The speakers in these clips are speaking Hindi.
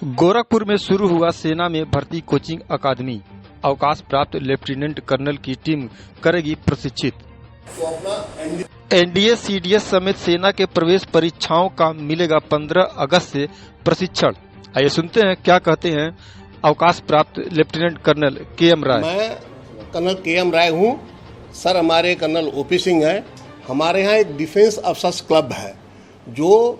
गोरखपुर में शुरू हुआ सेना में भर्ती कोचिंग अकादमी। अवकाश प्राप्त लेफ्टिनेंट कर्नल की टीम करेगी प्रशिक्षित। एनडीए सीडीएस समेत सेना के प्रवेश परीक्षाओं का मिलेगा 15 अगस्त से प्रशिक्षण। आइए सुनते हैं क्या कहते हैं अवकाश प्राप्त लेफ्टिनेंट कर्नल के.एम. राय। मैं कर्नल के.एम. राय हूँ सर। हमारे कर्नल ओपी सिंह है। हमारे यहाँ एक डिफेंस अफसर्स क्लब है जो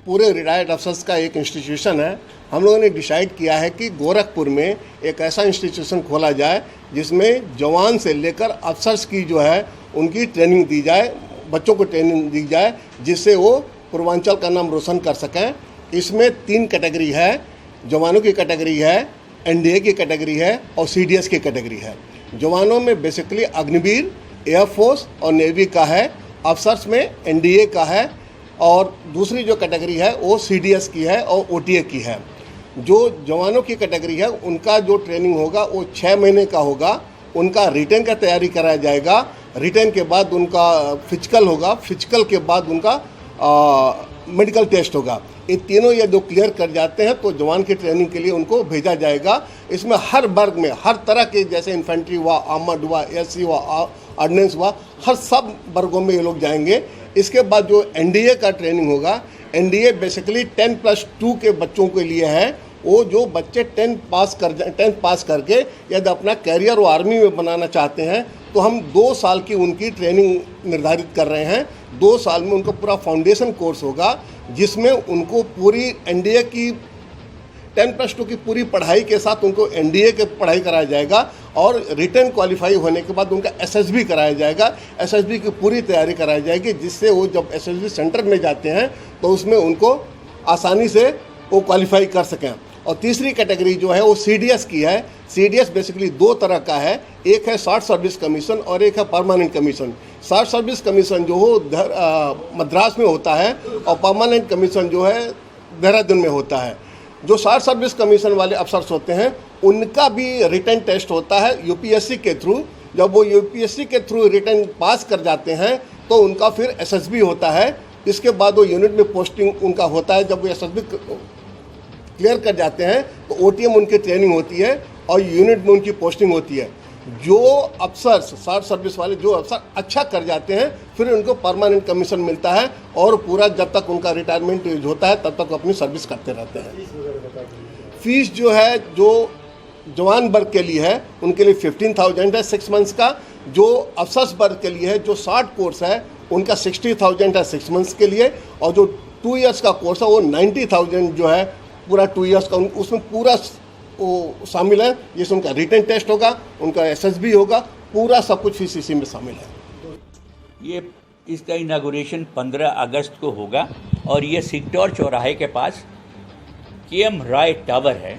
पूरे रिटायर्ड अफसर्स का एक इंस्टीट्यूशन है। हम लोगों ने डिसाइड किया है कि गोरखपुर में एक ऐसा इंस्टीट्यूशन खोला जाए जिसमें जवान से लेकर अफसर्स की जो है उनकी ट्रेनिंग दी जाए, बच्चों को ट्रेनिंग दी जाए, जिससे वो पूर्वांचल का नाम रोशन कर सकें। इसमें 3 कैटेगरी है। जवानों की कैटेगरी है, एनडीए की कैटेगरी है और सीडीएस की कैटेगरी है। जवानों में बेसिकली अग्निवीर, एयरफोर्स और नेवी का है। अफसर्स में एनडीए का है और दूसरी जो कैटेगरी है वो सीडीएस की है और ओटीए की है। जो जवानों की कैटेगरी है उनका जो ट्रेनिंग होगा वो 6 महीने का होगा। उनका रिटर्न का तैयारी कराया जाएगा। रिटर्न के बाद उनका फिजिकल होगा। फिजिकल के बाद उनका मेडिकल टेस्ट होगा। ये तीनों ये जो क्लियर कर जाते हैं तो जवान की ट्रेनिंग के लिए उनको भेजा जाएगा। इसमें हर वर्ग में हर तरह के, जैसे इन्फेंट्री हुआ, आर्मर्ड हुआ, एससी हुआ, ऑर्डिनेंस हुआ, हर सब वर्गों में ये लोग जाएंगे। इसके बाद जो एनडीए का ट्रेनिंग होगा, एनडीए बेसिकली 10+2 के बच्चों के लिए है। वो जो बच्चे 10 पास करके यदि अपना कैरियर वो आर्मी में बनाना चाहते हैं तो हम 2 साल की उनकी ट्रेनिंग निर्धारित कर रहे हैं। 2 साल में उनका पूरा फाउंडेशन कोर्स होगा जिसमें उनको पूरी एनडीए की 10+2 की पूरी पढ़ाई के साथ उनको एनडीए की पढ़ाई कराया जाएगा और रिटर्न क्वालिफाई होने के बाद उनका एसएसबी कराया जाएगा। एसएसबी की पूरी तैयारी कराई जाएगी जिससे वो जब एसएसबी सेंटर में जाते हैं तो उसमें उनको आसानी से वो क्वालिफाई कर सकें। और तीसरी कैटेगरी जो है वो सीडीएस की है। सीडीएस बेसिकली 2 तरह का है, एक है शॉर्ट सर्विस कमीशन और एक है permanent commission. Short service commission जो हो मद्रास में होता है और परमानेंट कमीशन जो है देहरादून में होता है। जो शॉर्ट सर्विस कमीशन वाले अफसर्स होते हैं उनका भी रिटर्न टेस्ट होता है यूपीएससी के थ्रू। जब वो यूपीएससी के थ्रू रिटर्न पास कर जाते हैं तो उनका फिर एसएसबी होता है। इसके बाद वो यूनिट में पोस्टिंग उनका होता है। जब वो एसएसबी क्लियर कर जाते हैं तो ओटीएम उनकी ट्रेनिंग होती है और यूनिट में उनकी पोस्टिंग होती है। जो अफसर्स शॉर्ट सर्विस वाले जो अफसर अच्छा कर जाते हैं फिर उनको परमानेंट कमीशन मिलता है और पूरा जब तक उनका रिटायरमेंट एज होता है तब तक अपनी सर्विस करते रहते हैं। फीस जो है जो जवान वर्ग के लिए है उनके लिए 15,000 है 6 मंथ्स का। जो अफसर्स वर्ग के लिए है जो शॉर्ट कोर्स है उनका 60,000 है 6 मंथ्स के लिए। और जो 2 इयर्स का कोर्स है वो 90,000 जो है पूरा 2 इयर्स का। उसमें पूरा वो शामिल है जिसमें उनका रिटन टेस्ट होगा, उनका एसएसबी होगा, पूरा सब कुछ फीस इसी में शामिल है। ये इसका इनागुरेशन 15 अगस्त को होगा और ये सिक्टौर चौराहे के पास के.एम. राय टावर है,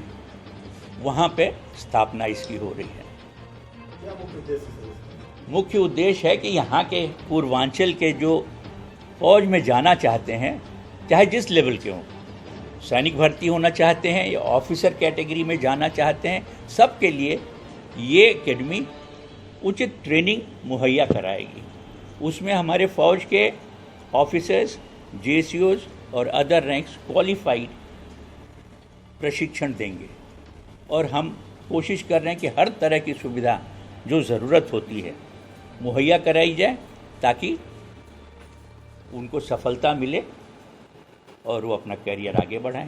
वहाँ पे स्थापना इसकी हो रही है। मुख्य उद्देश्य है कि यहाँ के पूर्वांचल के जो फौज में जाना चाहते हैं, चाहे जिस लेवल के हों, सैनिक भर्ती होना चाहते हैं या ऑफिसर कैटेगरी में जाना चाहते हैं, सबके लिए ये एकेडमी उचित ट्रेनिंग मुहैया कराएगी। उसमें हमारे फौज के ऑफिसर्स, जेसीओज और अदर रैंक्स क्वालिफाइड प्रशिक्षण देंगे और हम कोशिश कर रहे हैं कि हर तरह की सुविधा जो ज़रूरत होती है मुहैया कराई जाए ताकि उनको सफलता मिले और वो अपना करियर आगे बढ़ाएं।